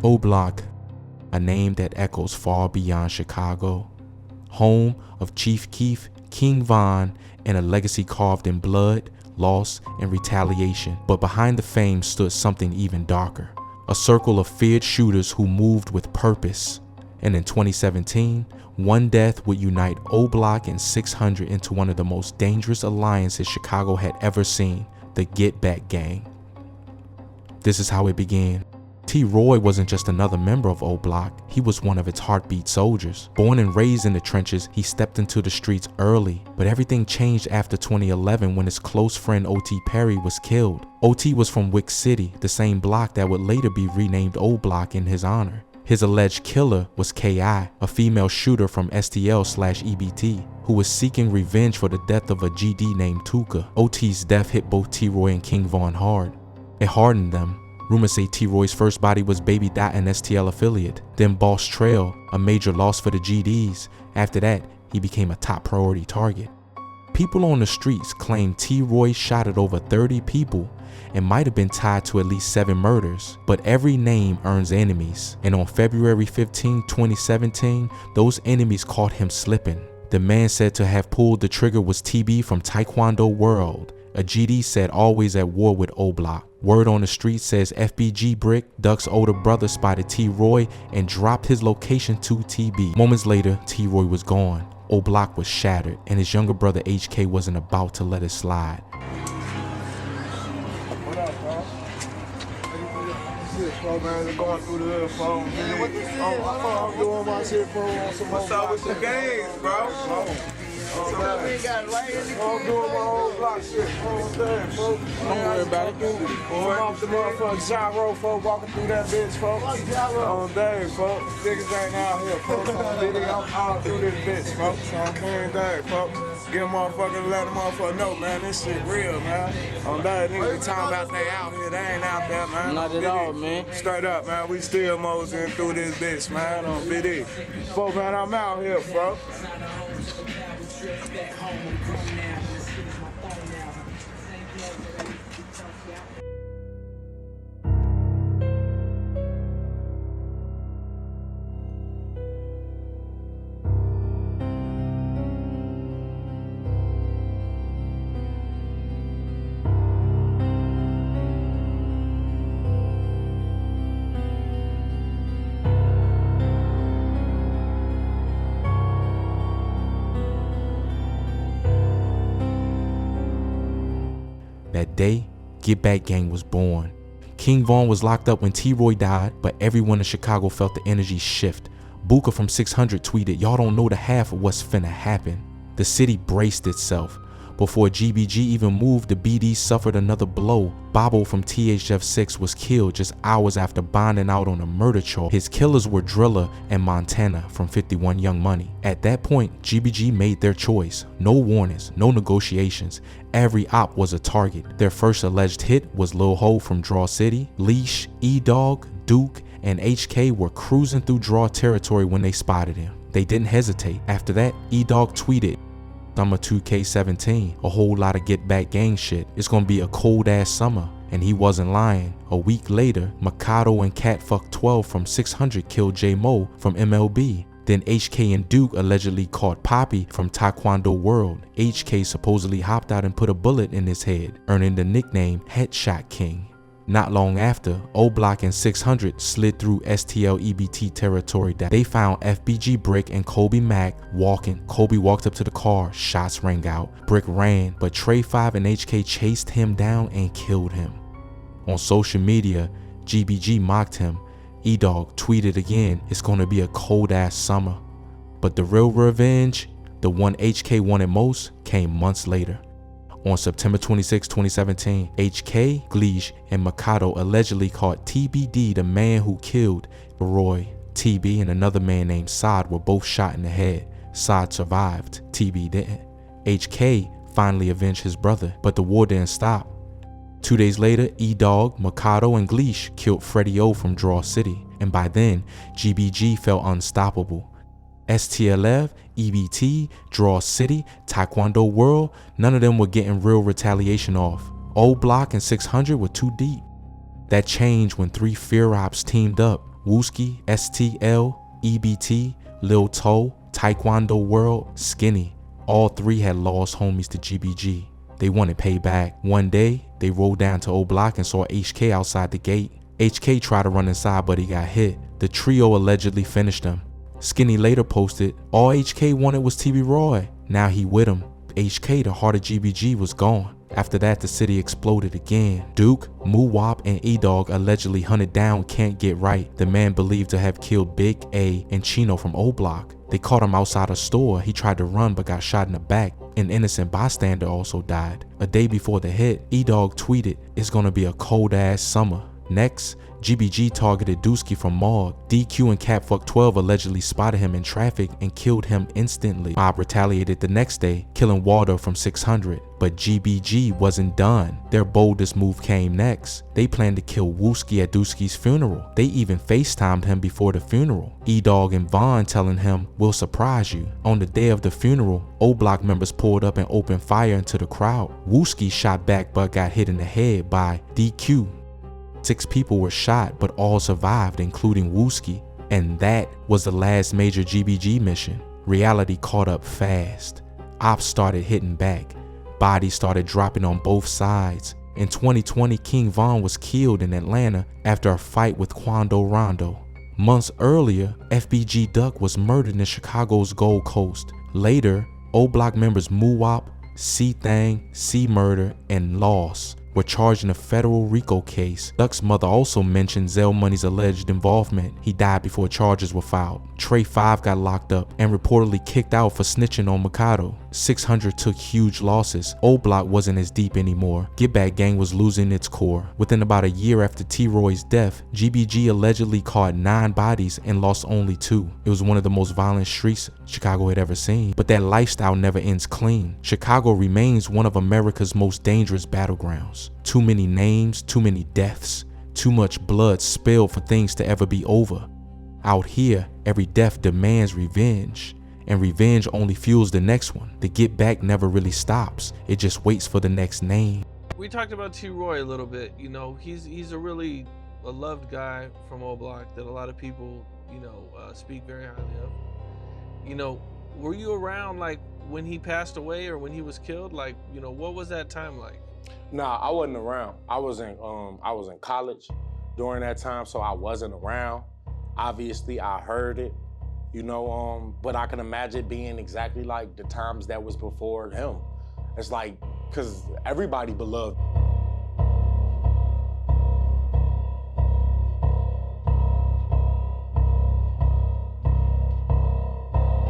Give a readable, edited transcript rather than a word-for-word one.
O Block, a name that echoes far beyond Chicago, home of Chief Keef, King Von, and a legacy carved in blood, loss, and retaliation. But behind the fame stood something even darker, a circle of feared shooters who moved with purpose. And in 2017, one death would unite O Block and 600 into one of the most dangerous alliances Chicago had ever seen, the Get Back Gang. This is how it began. T. Roy wasn't just another member of O Block, he was one of its heartbeat soldiers. Born and raised in the trenches, he stepped into the streets early, but everything changed after 2011 when his close friend O.T. Perry was killed. O.T. was from Wick City, the same block that would later be renamed O Block in his honor. His alleged killer was K.I., a female shooter from STL/EBT, who was seeking revenge for the death of a GD named Tuka. O.T.'s death hit both T-Roy and King Von hard. It hardened them. Rumors say T-Roy's first body was Baby Dot, an STL affiliate, then Boss Trail, a major loss for the GDs. After that, he became a top priority target. People on the streets claim T-Roy shot at over 30 people and might have been tied to at least 7 murders, but every name earns enemies, and on February 15, 2017, those enemies caught him slipping. The man said to have pulled the trigger was TB from Taekwondo World. A GD said always at war with O Block. Word on the street says FBG Brick, Duck's older brother, spotted T-Roy and dropped his location to TB. Moments later, T-Roy was gone. O Block was shattered, and his younger brother HK wasn't about to let it slide. What up, bro? Shit, bro, man, going through the little phone. Man, what this is? I'm doing my shit, bro. What's up with the games, bro? I'm doing my own block shit, bro. Don't worry about it. I'm off the motherfucking gyro, folks, walking through that bitch, folks. On day, folks. Niggas ain't out here, folks. I'm out through this bitch, folks. On clean day, folks. Get a motherfucker, let a motherfucker know, man. This shit real, man. On day, niggas be talking about they out here. They ain't out there, man. Not at all, man. Straight up, man. We still moseying through this bitch, man. On BD. Folks, man, I'm out here, folks. That day, Get Back Gang was born. King Von was locked up when T-Roy died, but everyone in Chicago felt the energy shift. Buka from 600 tweeted, "Y'all don't know the half of what's finna happen." The city braced itself. Before GBG even moved, the BD suffered another blow. Bobo from THF6 was killed just hours after bonding out on a murder charge. His killers were Driller and Montana from 51 Young Money. At that point, GBG made their choice. No warnings, no negotiations. Every op was a target. Their first alleged hit was Lil Ho from Draw City. Leash, E-Dog, Duke, and HK were cruising through Draw territory when they spotted him. They didn't hesitate. After that, E-Dog tweeted, "Summer 2K17, a whole lot of Get Back Gang shit. It's gonna be a cold ass summer." And he wasn't lying. A week later, Mikado and Catfuck 12 from 600 killed J Mo from MLB. Then HK and Duke allegedly caught Poppy from Taekwondo World. HK supposedly hopped out and put a bullet in his head, earning the nickname Headshot King. Not long after, O Block and 600 slid through STL EBT territory. That they found FBG Brick and Kobe Mack walking. Kobe walked up to the car, shots rang out. Brick ran, but Trey 5 and HK chased him down and killed him. On social media, GBG mocked him. E-Dog tweeted again, "It's gonna be a cold ass summer." But the real revenge, the one HK wanted most, came months later. On September 26, 2017, HK, Gleesh, and Mikado allegedly caught TBD, the man who killed Roy. TB and another man named Saad were both shot in the head. Saad survived, TB didn't. HK finally avenged his brother, but the war didn't stop. 2 days later, E-Dog, Mikado, and Gleesh killed Freddie O from Draw City, and by then, GBG felt unstoppable. STLF, EBT, Draw City, Taekwondo World, none of them were getting real retaliation off. O Block and 600 were too deep. That changed when 3 fear ops teamed up. Wooski, STL, EBT, Lil Toe, Taekwondo World, Skinny. All three had lost homies to GBG. They wanted payback. One day, they rolled down to O Block and saw HK outside the gate. HK tried to run inside, but he got hit. The trio allegedly finished him. Skinny later posted, all HK wanted was TV Roy. Now he with him. HK, the heart of GBG, was gone. After that, the city exploded again. Duke, Moo-Wop, and E-Dog allegedly hunted down Can't Get Right, the man believed to have killed Big A and Chino from O Block. They caught him outside a store. He tried to run but got shot in the back. An innocent bystander also died. A day before the hit, E-Dog tweeted, "It's gonna be a cold ass summer." Next, GBG targeted Dusky from Maud. DQ and Catfuck 12 allegedly spotted him in traffic and killed him instantly. Mob retaliated the next day, killing Waldo from 600. But GBG wasn't done. Their boldest move came next. They planned to kill Wooski at Dusky's funeral. They even FaceTimed him before the funeral. E-Dog and Vaughn telling him, "We'll surprise you." On the day of the funeral, O Block members pulled up and opened fire into the crowd. Wooski shot back but got hit in the head by DQ. 6 people were shot, but all survived, including Wooski. And that was the last major GBG mission. Reality caught up fast. Ops started hitting back. Bodies started dropping on both sides. In 2020, King Von was killed in Atlanta after a fight with Quando Rondo. Months earlier, FBG Duck was murdered in Chicago's Gold Coast. Later, O Block members Moo-Wop, C-Thang, C-Murder, and Loss were charged in a federal RICO case. Duck's mother also mentioned Zell Money's alleged involvement. He died before charges were filed. Trey 5 got locked up and reportedly kicked out for snitching on Mikado. 600 took huge losses. O Block wasn't as deep anymore. Get Back Gang was losing its core. Within about a year after T-Roy's death, GBG allegedly caught 9 bodies and lost only 2. It was one of the most violent streets Chicago had ever seen. But that lifestyle never ends clean. Chicago remains one of America's most dangerous battlegrounds. Too many names, too many deaths, too much blood spilled for things to ever be over. Out here, every death demands revenge, and revenge only fuels the next one. The get back never really stops. It just waits for the next name. We talked about T-Roy a little bit. You know, he's a really loved guy from O Block that a lot of people, speak very highly of. You know, were you around like when he passed away or when he was killed? Like, what was that time like? Nah, I wasn't around. I was in college during that time, so I wasn't around. Obviously, I heard it, but I can imagine it being exactly like the times that was before him. It's like, because everybody beloved